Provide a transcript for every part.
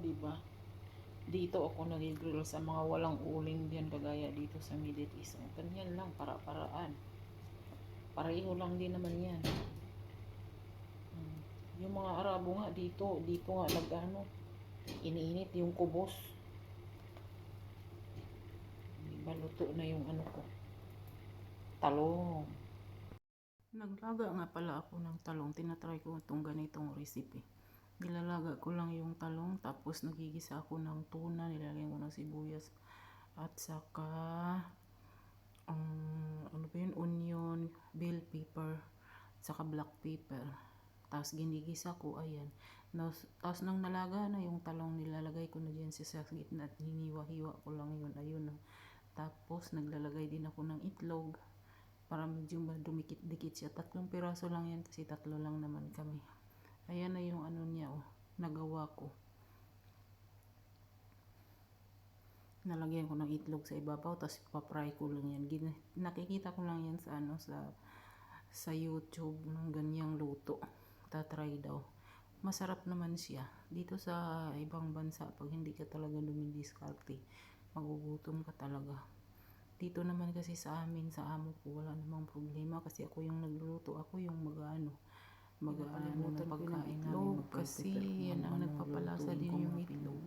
di ba? Dito ako nag-grill sa mga walang uling diyan kagaya dito sa Middle East. Ganyan lang, para-paraan. Pareho lang din naman yan. Yung mga Arabo nga dito nga nag-ano, iniinit yung kubos. Diba, luto na yung ano ko, talong. Naglaga nga pala ako ng talong. Tinatry ko itong ganitong recipe. Nilalaga ko lang yung talong, tapos nagigisa ako ng tuna, nilalagyan ko ng sibuyas at saka ano ba yun, onion, bell pepper, saka black pepper. Tapos ginigisa ko, ayan. Tapos nang nalaga na yung talong, nilalagay ko na dyan sa gitna at hiniwa-hiwa ko lang yun, ayun na. Tapos naglalagay din ako ng itlog para medyo dumikit-dikit siya. 3 piraso lang yan kasi 3 lang naman kami. Ayan na yung ano niya, oh, nagawa ko. Nalagyan ko ng itlog sa ibabaw, tapos pa-fry ko lang yan. Nakikita ko lang yan sa ano, sa YouTube ng ganyang luto. Tatry daw. Masarap naman siya. Dito sa ibang bansa, pag hindi ka talaga dumidiskarte, magugutom ka talaga. Dito naman kasi sa amin, sa amo ko, wala namang problema kasi ako yung nagluluto, ako yung mag-ano ng pagkain namin. Kasi yan ang nagpapalasa din yung itlog.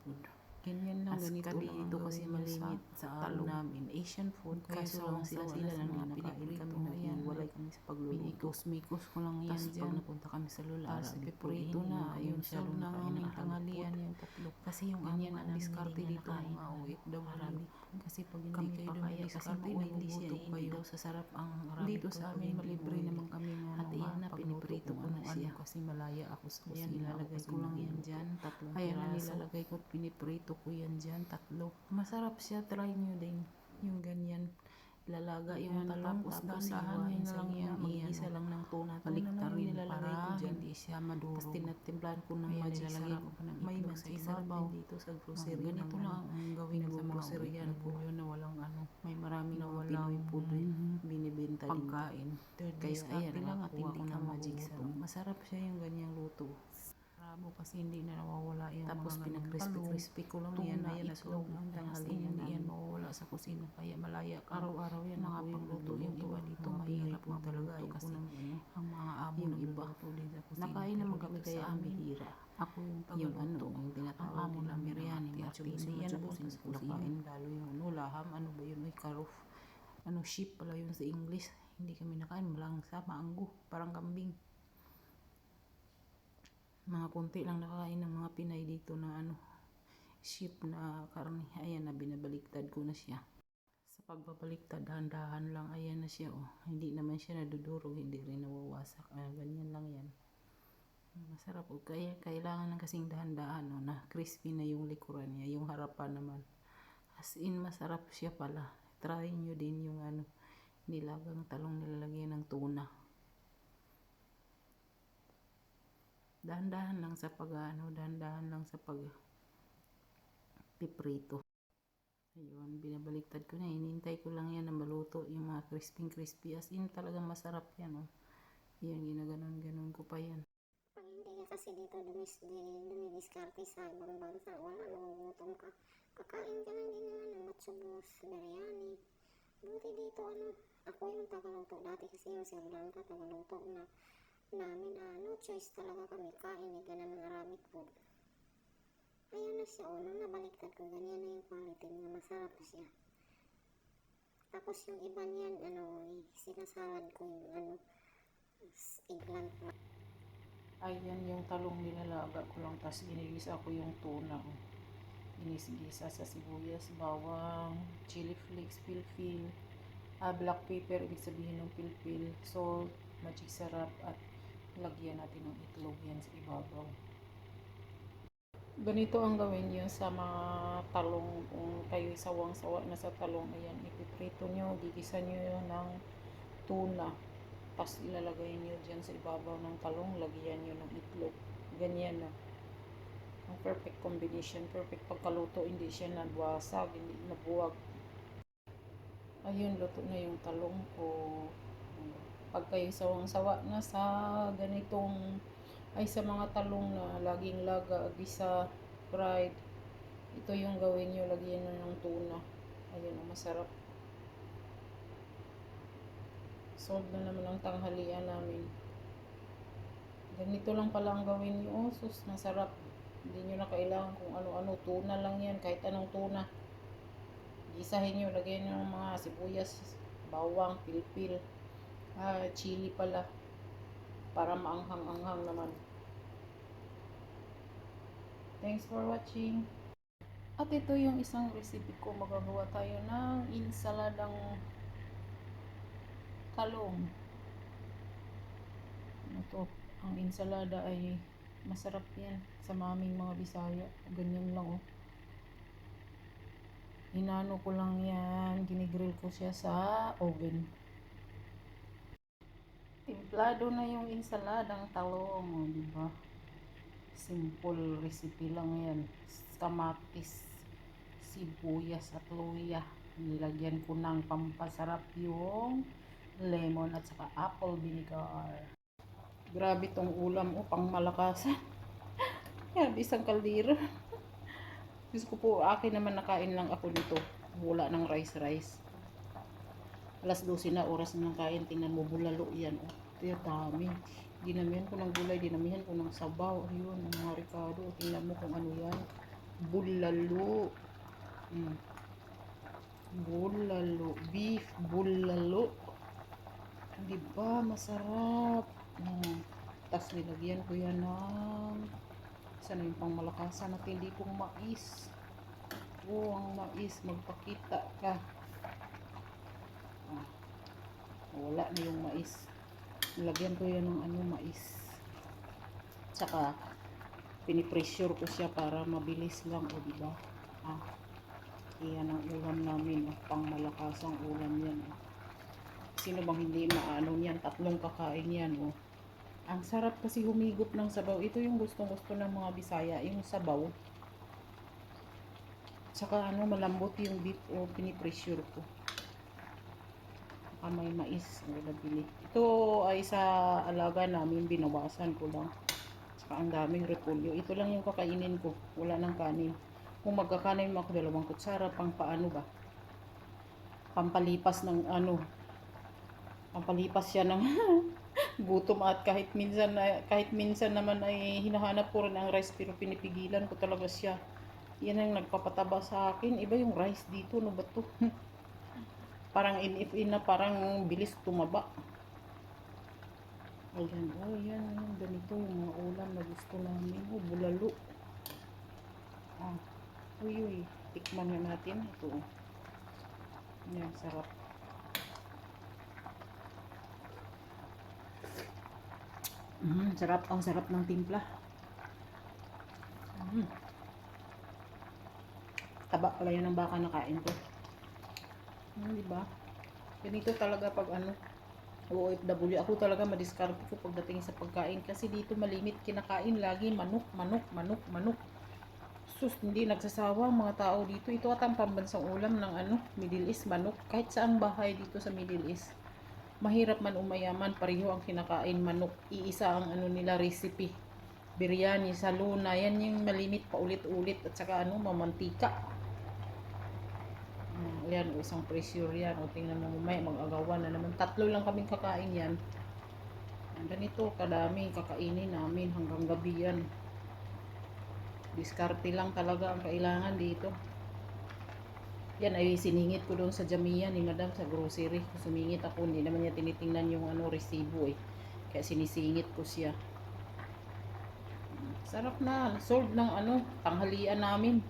Ganyan lang, ganito lang dito kasi malimit sa talong namin. Asian food, kaso lang sila lang mga pinakain kami, naghiwalay kami sa pagluluto. Pinikos-mikos ko lang yan dyan. Pag napunta kami sa Lulara, piprito na, ayun, serve na aming tanghalian yung tatlo. Kasi yung ganyan ang diskarte dito mga OFW. Kasi pag hindi kayo dumidiskarte, nagugutom kayo. Sa sarap ang Arabic dito sa amin, malibre naman kami at iyan na, piniprito ko na siya. Kasi malaya ako sa kusina. Nilalagay ko lang yan dyan, 3 piraso. Ayan, nilalagay ko, piniprito ko yan dyan, 3. Masarap siya, try nyo din yung ganyan. Lalaga yung talong, tapos hiwain na lang yan, mag-isa lang ng tuna. Baliktarin para hindi siya maduro. Tapos tinatimplahan ko ng magic sarap. May isa-isabaw dito sa grocery. Ganito lang ang gawin sa grocery yan po yun na walang ano. May maraming Pinoy food binibenta din pagkain. Kaya ayan, nakakuha ko ng magic sarap. Masarap siya yung ganyang luto. Arabo kasi hindi na nawawala yung tapos pinag-crispy ko lang yan, ayan na itlog ng tanghalian, hindi yan mawawala sa kusina, kaya malaya ka. Araw-araw yan nakapagluto. Yung iba dito mahirap po talaga kasi ang mga amo ng iba din sa kusina. Nakain naman kami kaya bihira. Ako yung pagluto, yung tinatawag amo ng biryani, artista, yan po sa kusina. Lalo yung ano, laham, ano ba yun, karuf, ano, sheep pala yun sa English. Hindi kami nakain, malangsa, maanggo, parang kambing. Mga konti lang nakakain ng mga Pinay dito na ano, sheep na karne. Ayan na, binabaliktad ko na siya. Sa pagbabaliktad, dahan-dahan lang, ayan na siya, oh. Hindi naman siya nadudurog, hindi rin nawawasak. Ganyan lang yan. Masarap, oh. Kaya kailangan lang kasing dahan-dahan, oh, na crispy na yung likuran niya, yung harapan naman. As in, masarap siya pala. Try nyo din yung ano, nilagang talong nilalagyan ng tuna. Dahan-dahan lang sa dahan-dahan lang sa piprito. Ayun, binabaliktad ko na, hinintay ko lang yan na maluto yung mga crispy. As in, talagang masarap yan, oh. Yan, ginaganon-ganon ko pa yan. Pag hindi ka kasi dito dumidiskarte sa ibang bansa, wala, magugutom ka. Kakain ka lang din naman ng matsubos, biryani. Buti dito, ano, ako yung tagaluto. Dati kasi yung Sri Lanka, tagaluto na namin, no choice talaga kami, kain ka ng Arabic food. Ayan na siya, nung nabaliktad ko, ganyan na yung quality niya, masarap siya. Tapos yung iba niyan, sinasalad ko yung eggplant. Ayan yung talong nilalaga ko lang, tapos ginigisa ko yung tuna. Ginisgisa sa sibuyas, bawang, chili flakes, pilpil, black pepper, ibig sabihin ng pilpil, salt, magic sarap, at lagyan natin ng itlog yan sa ibabaw. Ganito ang gawin nyo sa mga talong. Kung kayo sawang-sawa na sa talong, ayan, ipiprito nyo, gigisa nyo yun ng tuna, tapos ilalagay nyo dyan sa ibabaw ng talong, lagyan nyo ng itlog. Ganyan na. Ang perfect combination, perfect pagkaluto, hindi siya nabwasag, hindi nabuwag. Ayun, luto na yung talong ko. Pag kayo sawang-sawa na sa ganitong, ay sa mga talong na laging laga, gisa, fried, Ito yung gawin nyo, lagyan nyo ng tuna. Ayun, masarap. Solve na naman ang tanghalian namin. Ganito lang pala ang gawin nyo. Oh, sus, masarap. Hindi nyo na kailangan kung ano-ano. Tuna lang yan, kahit anong tuna. Gisahin nyo, lagyan nyo ng mga sibuyas, bawang, pilpil, chili pala. Para maanghang-anghang naman. Thanks for watching. At ito yung isang recipe ko. Magagawa tayo ng insaladang talong. Ito, ang insalada ay masarap yan sa maming mga Bisaya. Ganyan lang oh. Inano ko lang yan, ginigrill ko siya sa oven. Timplado na yung insaladang talong, oh, diba? Simple recipe lang yan. Kamatis, sibuyas at luya. Nilagyan ko ng pampasarap yung lemon at saka apple vinegar. Grabe tong ulam, oh, pang malakasan. Yan, isang kaldero. Gusto ko po, akin naman nakain lang ako dito. Wala ng rice. Alas 12 na, oras na ng kain. Tingnan mo, bulalo yan. Oh, ito dami. Dinamihan ko ng gulay, dinamihan ko ng sabaw. Ayun, ang mga ricado. Tingnan mo kung ano yan. Bulalo. Bulalo. Beef bulalo. Diba, masarap. Tapos nilagyan ko yan ng sana yung pang malakasan at hindi kong mais. Oh, ang mais, magpakita ka. Wala na yung mais. Nilagyan ko yan ng mais. Tsaka pinipressure ko siya para mabilis lang, o diba? Iyan ang ulam namin, pang malakasang ulam yan. Sino bang hindi maano yan? 3 kakain yan, oh. Ang sarap kasi humigop ng sabaw. Ito yung gustong-gusto ng mga Bisaya, yung sabaw. Saka malambot yung beef o pinipressure ko. Saka may mais na nabili. Ito ay sa alaga namin, binawasan ko lang. Saka ang daming repolyo. Ito lang yung kakainin ko. Wala nang kanin. Kung magkakanin mo ako 2 kutsara, pang paano ba? Pampalipas ng pampalipas siya ng gutom at kahit minsan naman ay hinahanap ko rin ang rice pero pinipigilan ko talaga siya. Yan ang nagpapataba sa akin. Iba yung rice dito, no ba to? Parang in na parang bilis tumaba. Ayan, oh yan, ganito yung mga ulam na gusto namin. Oh, bulalo. Uy, tikman na natin ito. Yan, sarap. Sarap, ang sarap ng timpla. Taba pala yun ng baka na kain ko. Diba? Ganito talaga pag OFW. Ako talaga madiskarte ko pagdating sa pagkain. Kasi dito malimit kinakain lagi. Manok. Sus, hindi nagsasawa ang mga tao dito. Ito at ang pambansang ulam ng Middle East, manok. Kahit saang bahay dito sa Middle East. Mahirap man umayaman, pareho ang kinakain manok. Iisa ang nila recipe. Biryani sa luna, yan yung malimit pa ulit-ulit at saka mamantika. Yan, isang pressure yan. O tingnan mo may mag-agawan na naman. 3 lang kaming kakain yan. Ganito kadami kakainin namin hanggang gabi yan. Diskarte lang talaga ang kailangan dito. Yan ay siningit ko doon sa Jamia ni Madam sa grocery. Sumingit ako, hindi naman niya tinitingnan yung resibo eh. Kaya sinisingit ko siya. Sarap na, solve ng tanghalian namin.